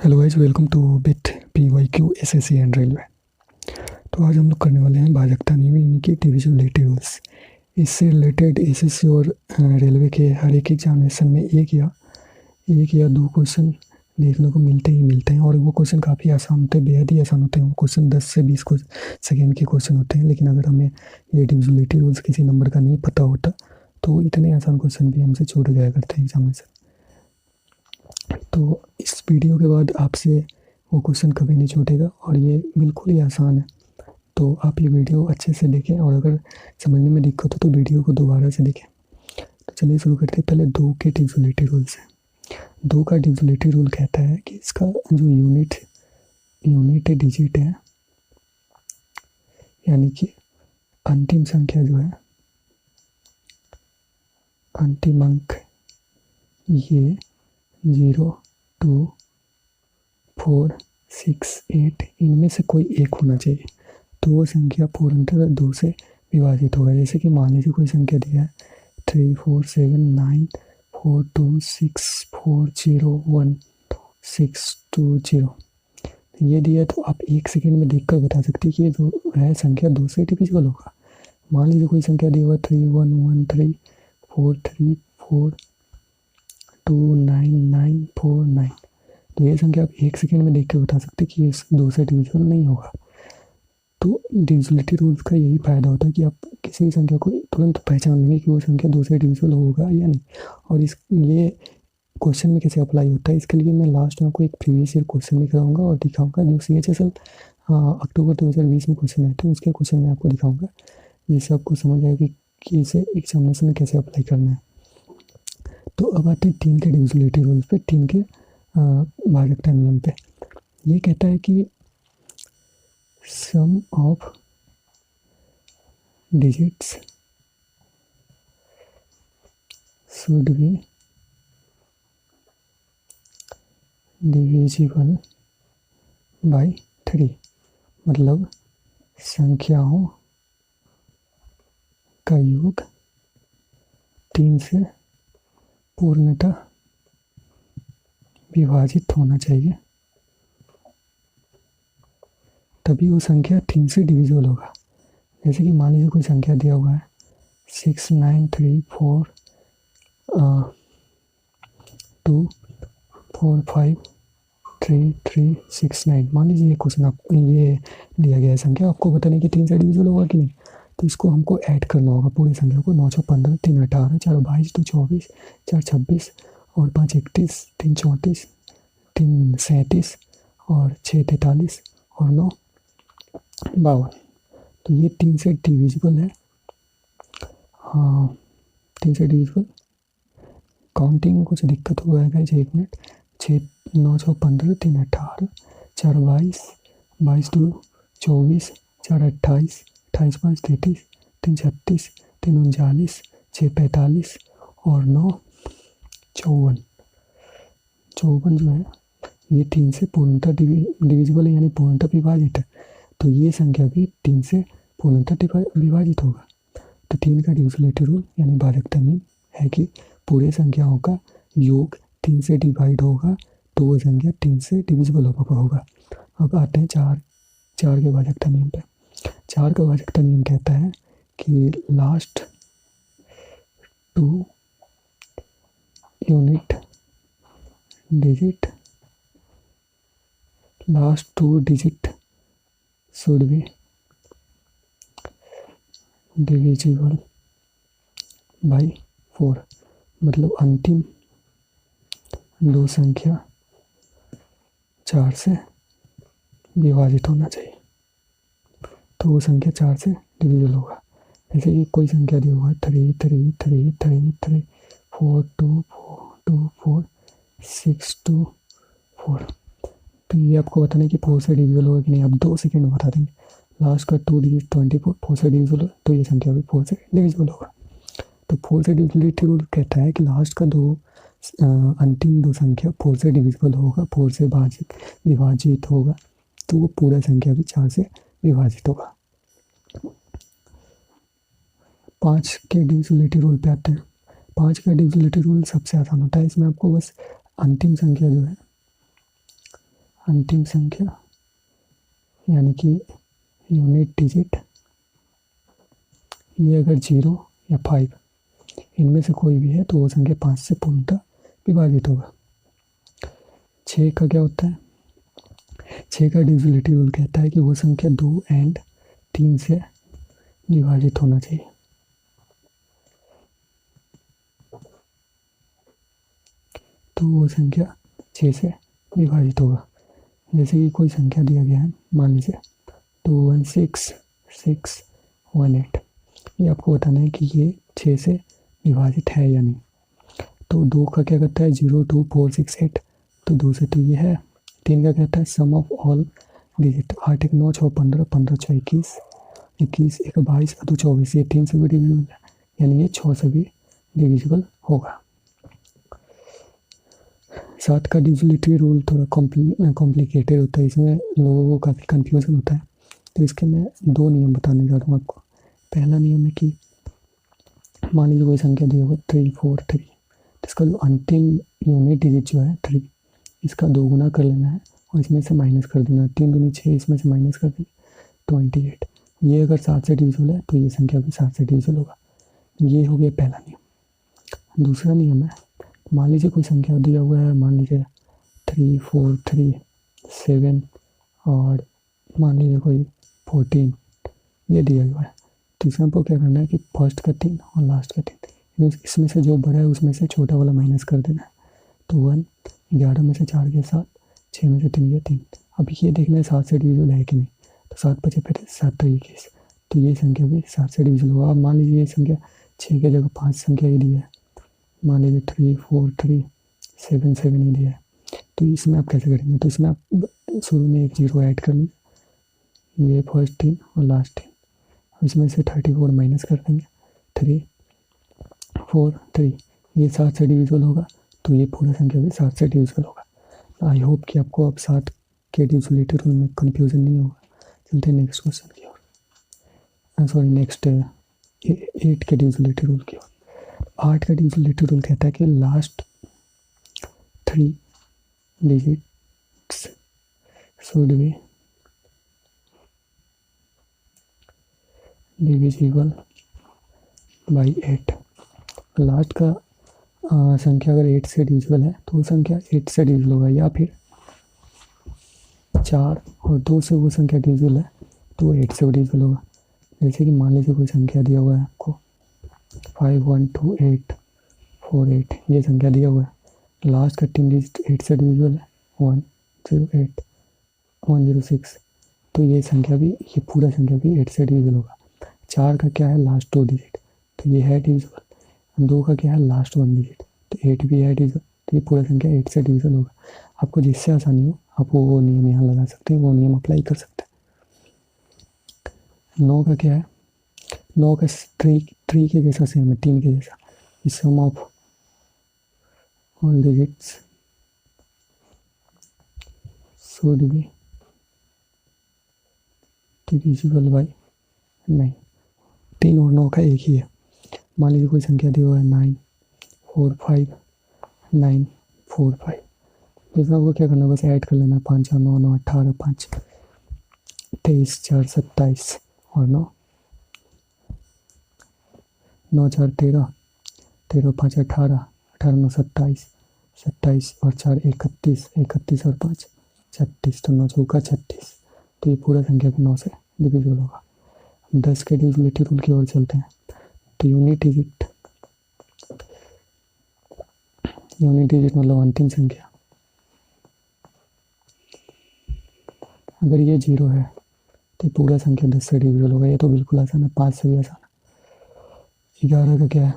Hello guys, welcome two bit PYQ SSC and railway. तो आज हम लोग करने वाले हैं भाजकता नियम यानी कि डिविजिबिलिटी रूल्स। इससे रिलेटेड एसएससी और रेलवे के हर एक एग्जामिनेशन में एक या दो क्वेश्चन देखने को मिलते हैं और वो क्वेश्चन काफ़ी आसान होते हैं, बेहद ही आसान होते हैं। वो क्वेश्चन 10 से 20 सेकेंड के क्वेश्चन होते हैं, लेकिन अगर हमें ये डिविजिबिलिटी रूल्स किसी नंबर का नहीं पता होता तो इतने आसान क्वेश्चन भी हमसे छूट जाया करते हैं एग्जामिनेशन। तो इस वीडियो के बाद आपसे वो क्वेश्चन कभी नहीं छूटेगा और ये बिल्कुल ही आसान है। तो आप ये वीडियो अच्छे से देखें और अगर समझने में दिक्कत हो तो वीडियो को दोबारा से देखें। तो चलिए शुरू करते हैं। पहले दो के डिविजिबिलिटी रूल्स हैं। दो का डिविजिबिलिटी रूल कहता है कि इसका जो यूनिट डिजिट है, यानी कि अंतिम संख्या जो है, अंतिम अंक, ये 0, 2, 4, 6, 8 इनमें से कोई एक होना चाहिए। तो वो संख्या पूर्णतः 2 से विभाजित होगा। जैसे कि मान लीजिए कोई संख्या दिया है 3, 4, 7, 9, 4, 2, 6, 4, 0, 1, 6, 2, 0 ये दिया। तो आप एक सेकेंड में देखकर बता सकते हैं कि ये जो है संख्या 2 से डिविजिबल होगा। मान लीजिए कोई संख्या दिया हुआ 3, 1, 1, 3, 4, 3, 4, 2, 9, 9, 4, 9 तो ये संख्या आप एक सेकेंड में देख के बता सकते हैं कि ये 2 से डिविजिबल नहीं होगा। तो डिविजिबिलिटी रूल्स का यही फ़ायदा होता है कि आप किसी भी संख्या को तुरंत पहचान लेंगे कि वो संख्या 2 से डिविजिबल होगा या नहीं। और ये क्वेश्चन में कैसे अप्लाई होता है, इसके लिए मैं लास्ट में आपको एक प्रीवियस ईयर क्वेश्चन भी कराऊंगा और दिखाऊंगा, जो CHSL अक्टूबर 2020 में क्वेश्चन आए थे, उसके क्वेश्चन मैं आपको दिखाऊंगा, जिससे आपको समझ आएगा कि इसे एग्जामिनेशन में कैसे अप्लाई करना है। तो अब आते हैं 3 के डिविजिबिलिटी रूल्स पे, 3 के भाजकता नियम पे। ये कहता है कि sum of digits should be divisible by 3। मतलब संख्याओं का योग 3 से पूर्णतः विभाजित होना चाहिए, तभी वो संख्या 3 से डिविजिबल होगा। जैसे कि मान लीजिए कोई संख्या दिया हुआ है 6, 9, 3, 4, 2, 4, 5, 3, 3, 6, 9। मान लीजिए ये क्वेश्चन आपको ये दिया गया है संख्या, आपको बताने कि 3 से डिविजिबल होगा कि नहीं। तो इसको हमको ऐड करना होगा पूरी संख्या को। 9, 15, 3, 18, 4, 22, 2, 24, 4, 26 और 5, 31, 3, 34, 3, 37 और 6, 43 और 9, 52। तो ये 3 से डिविजिबल है। हाँ, 3 से डिविजिबल। काउंटिंग कुछ दिक्कत हो जाएगा, 1 मिनट। 6, 9, 15, 3, 18, 4, 22, 22, 2, 24, 4, 28, 28, 5, 33, 3, 36, 3, 39, 6, 45 और 9, 54। 54 जो है ये 3 से पूर्णतः डिविजिबल है, यानी पूर्णतः विभाजित है। तो ये संख्या भी 3 से पूर्णतः विभाजित होगा। तो 3 का डिविजिबिलिटी रूल यानी भाजकता नियम है कि पूरे संख्याओं का योग 3 से डिवाइड होगा तो वो संख्या 3 से डिविजिबल होगा। अब आते हैं 4 के भाजकता नियम पे। 4 का भाजकता नियम कहता है कि last 2 digit should be divisible bye 4। मतलब अंतिम 2 संख्या 4 से विभाजित होना चाहिए, तो वो संख्या 4 से डिविजिबल होगा। जैसे कि कोई संख्या दी हुआ है 3, 3, 3, 3, 3, 4, 2, 4, 2, 4, 6, 2, 4। तो ये आपको बताना है कि 4 से डिविजिबल होगा कि नहीं। आप 2 सेकेंड में बता देंगे। लास्ट का 2 डिजिट 24 4 से डिविजिबल हो तो ये संख्या भी 4 से डिविजिबल होगा। तो 4 से डिविजिबिलिटी रूल कहता है कि लास्ट का अंतिम 2 संख्या 4 से डिविजिबल होगा, 4 से विभाजित होगा, तो वो पूरा संख्या भी 4 से विभाजित होगा। 5 के डिविजिबिलिटी रूल पे आते हैं। 5 का डिविजिबिलिटी रूल सबसे आसान होता है। इसमें आपको बस अंतिम संख्या जो है अंतिम संख्या यानी कि यूनिट डिजिट, ये अगर 0 या 5 इनमें से कोई भी है तो वो संख्या 5 से पूर्णतः विभाजित होगा। 6 का क्या होता है? 6 का डिविजिबिलिटी रूल कहता है कि वो संख्या 2 एंड 3 से विभाजित होना चाहिए। तो वो संख्या 6 से विभाजित होगा। जैसे कि कोई संख्या दिया गया है, मान लीजिए 216,618, ये आपको बताना है कि ये 6 से विभाजित है या नहीं। तो 2 का क्या कहता है? 0, 2, 4, 6, 8, तो 2 से तो ये है। 3 का कहता है सम ऑफ ऑल डिजिट, 8 1 9 6 15, 15 6 21, 21 1 22, 2 24, ये 3 से भी डिविजिबल है, यानी ये 6 से भी डिविजिबल होगा। 7 का डिविजिबिलिटी रूल थोड़ा कॉम्प्लिकेटेड होता है, इसमें लोगों को काफ़ी कन्फ्यूजन होता है। तो इसके मैं 2 नियम बताने जा रहा हूँ आपको। पहला नियम है कि मान लीजिए कोई संख्या दी होगा 3 4 3, तो इसका जो अंतिम यूनिट डिजिट जो है 3, इसका 2 गुना कर लेना है और इसमें से माइनस कर देना है। 3 दूनी 6, इसमें से माइनस कर देना 28। ये अगर 7 से डिविजिबल है तो ये संख्या भी 7 से डिविजिबल होगा। ये हो गया पहला नियम। दूसरा नियम है, मान लीजिए कोई संख्या दिया हुआ है, मान लीजिए 3 4 3 7 और मान लीजिए कोई 14, ये दिया हुआ है। तो इसमें आपको क्या करना है कि फर्स्ट का 3 और लास्ट का 3, इसमें से जो बड़ा है उसमें से छोटा वाला माइनस कर देना है। तो 1, 11 में से 4 गया 7, 6 में से 3 गया 3। अब ये देखना है 7 से डिविजिबल है कि नहीं। तो 7 बचे फिर 7 21, तो ये संख्या भी 7 से डिविजिबल होगा। अब मान लीजिए ये संख्या 6 की जगह 5 संख्या ही दिया है, मान लीजिए 3 4 3 7 7 ही दिया है। तो इसमें आप कैसे करेंगे? तो इसमें आप शुरू में एक 0 ऐड कर लीजिए, ये फर्स्ट 3 और लास्ट 3, इसमें से 34 माइनस कर देंगे, 3 4 3, ये 7 से डिविजिबल होगा, तो ये पूरा संख्या भी 7 से डिविजिबल होगा। आई होप कि आपको अब 7 के डिविजिबिलिटी रूल में कन्फ्यूजन नहीं होगा। चलते हैं नेक्स्ट क्वेश्चन की ओर, सॉरी नेक्स्ट 8 के डिविजिबिलिटी रूल की ओर। 8 का डिविजिबिलिटी रूल कहता है कि last 3 digits should be divisible by 8। Last का संख्या अगर 8 से डिविजिबल है तो वो संख्या 8 से डिविजिबल होगा, या फिर 4 और 2 से वो संख्या डिविजिबल है तो वो 8 से डिविजिबल होगा। जैसे कि मान लीजिए कोई संख्या दिया हुआ है आपको 512848, ये संख्या दिया हुआ है, लास्ट का 3 डिजिट 8 से डिविजिबल है, 108 106, तो ये संख्या भी, ये पूरा संख्या भी 8 से डिविजिबल होगा। 4 का क्या है? लास्ट 2 डिजिट, तो ये है डिविजिबल। 2 का क्या है? लास्ट 1 डिजिट, तो 8 भी है डिविजिबल, तो ये पूरा संख्या 8 से डिविजिबल होगा। आपको जिससे आसानी हो आप वो नियम यहाँ लगा सकते हैं, वो नियम अप्लाई कर सकते हैं। 9 का क्या है? 9 का 3 के जैसा सेम है, 3 के जैसा, sum of all digits should be divisible by 9। 3 और 9 का एक ही है। मान लीजिए कोई संख्या दी हुआ है 9 4 5 9 4 5, इसमें आपको क्या करना है? बस ऐड कर लेना, 5 4 9 9 18 5 23 4 27 और 9 9 4 13 13 5 18 18 9 27 27 और 4 31 31 और 5 36, तो 9 चौका 36, तो ये पूरा संख्या भी 9 से डिविजिबल होगा। 10 के डिविजिबिलिटी रूल की ओर चलते हैं। तो यूनिट डिजिट मतलब अंतिम संख्या, अगर ये 0 है तो पूरा संख्या 10 से डिविजिबल होगा। ये तो बिल्कुल आसान है, 5 से भी आसान है। 11 का क्या है?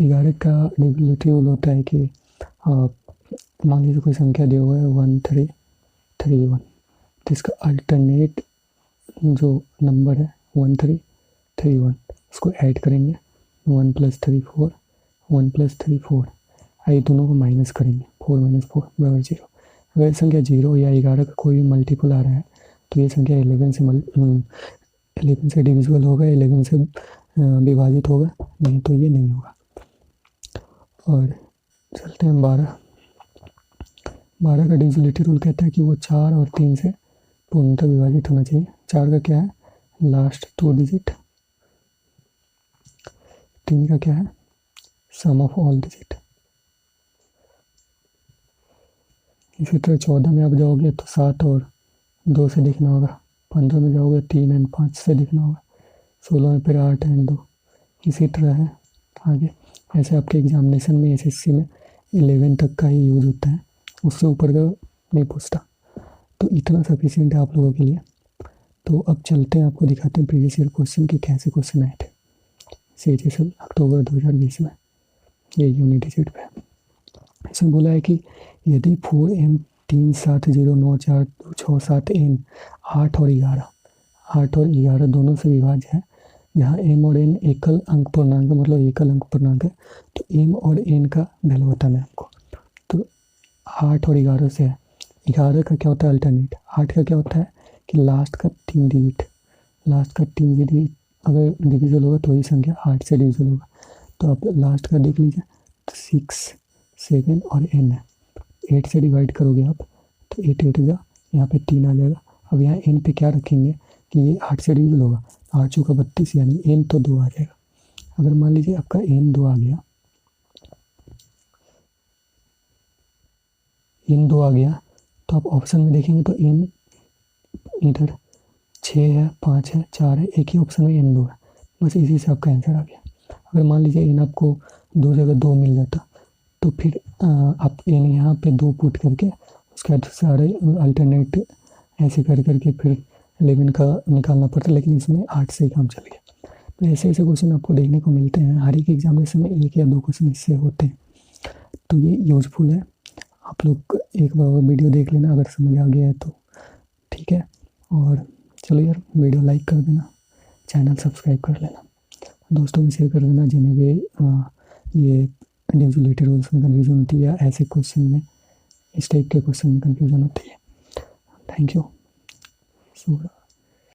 11 का डिविजिबिलिटी रूल होता है कि मान लीजिए कोई संख्या दिया हुआ है 1331, तो इसका अल्टरनेट जो नंबर है 1331, उसको ऐड करेंगे, 1 + 3 4 1 + 3 4, आई दोनों को माइनस करेंगे, 4 - 4 = 0। अगर संख्या 0 या 11 का कोई भी मल्टीपल आ रहा है तो ये संख्या 11 से डिविजिबल होगा, 11 से विभाजित होगा, नहीं तो ये नहीं होगा। और चलते हैं 12 का डिविजिबिलिटी रूल कहता है कि वो 4 और 3 से पूर्णतः विभाजित होना चाहिए। 4 का क्या है, लास्ट 2 डिजिट। 3 का क्या है, सम ऑफ ऑल डिजिट। इसी तरह 14 में आप जाओगे तो 7 और 2 से दिखना होगा। 15 में जाओगे 3 एंड 5 से दिखना होगा। 16 में फिर 8 एंड 2। इसी तरह है आगे। ऐसे आपके एग्जामिनेशन में एसएससी में 11 तक का ही यूज़ होता है, उससे ऊपर का नहीं पूछता। तो इतना सफिशिएंट है आप लोगों के लिए। तो अब चलते हैं, आपको दिखाते हैं प्रीवियस ईयर क्वेश्चन कि कैसे क्वेश्चन आए थे CHSL अक्टूबर 2020 में। ये यूनिट डिजिट पे इसमें बोला है कि यदि 4M 3 7 0 9 4 2 6 7 N 8 और 11 दोनों से विभाज्य है, जहाँ M और N एकल अंक पूर्णांक है, मतलब एकल अंक पूर्णांक है, तो M और N का वैल्यू बताना है आपको। तो 8 और 11 से है। 11 का क्या होता है, अल्टरनेट। 8 का क्या होता है कि लास्ट का 3 डिजिट अगर डिविजल होगा तो वही संख्या 8 से डिविजल होगा। तो आप लास्ट का देख लीजिए, तो 6 7 और N है। 8 से डिवाइड करोगे आप तो 8 8 जा, यहाँ पे 3 आ जाएगा। अब यहाँ N पे क्या रखेंगे कि ये 8 से डिविजल होगा, 8 चौका 32, यानी N तो 2 आ जाएगा। अगर मान लीजिए आपका N 2 आ गया, तो आप ऑप्शन में देखेंगे तो N इधर 6 है, 5 है, 4 है, एक ही ऑप्शन में N 2 है। बस इसी से आपका आंसर आ गया। अगर मान लीजिए N आपको 2 जगह 2 मिल जाता, तो फिर आप N यहाँ पे 2 पुट करके उसके बाद सारे अल्टरनेट ऐसे कर करके फिर 11 का निकालना पड़ता, लेकिन इसमें 8 से ही काम चल गया। तो ऐसे ऐसे क्वेश्चन आपको देखने को मिलते हैं। हर एक एग्जामिनेशन में 1 या 2 क्वेश्चन इससे होते हैं। तो ये यूजफुल है। आप लोग एक बार वीडियो देख लेना, अगर समझ आ गया है तो ठीक है। और चलो यार, वीडियो लाइक कर देना, चैनल सब्सक्राइब कर लेना, दोस्तों में शेयर कर देना जिन्हें भी ये डिविजिबिलिटी रूल्स में कन्फ्यूजन होती है या ऐसे क्वेश्चन में, इस टाइप के क्वेश्चन में कन्फ्यूजन होती है। Thank you.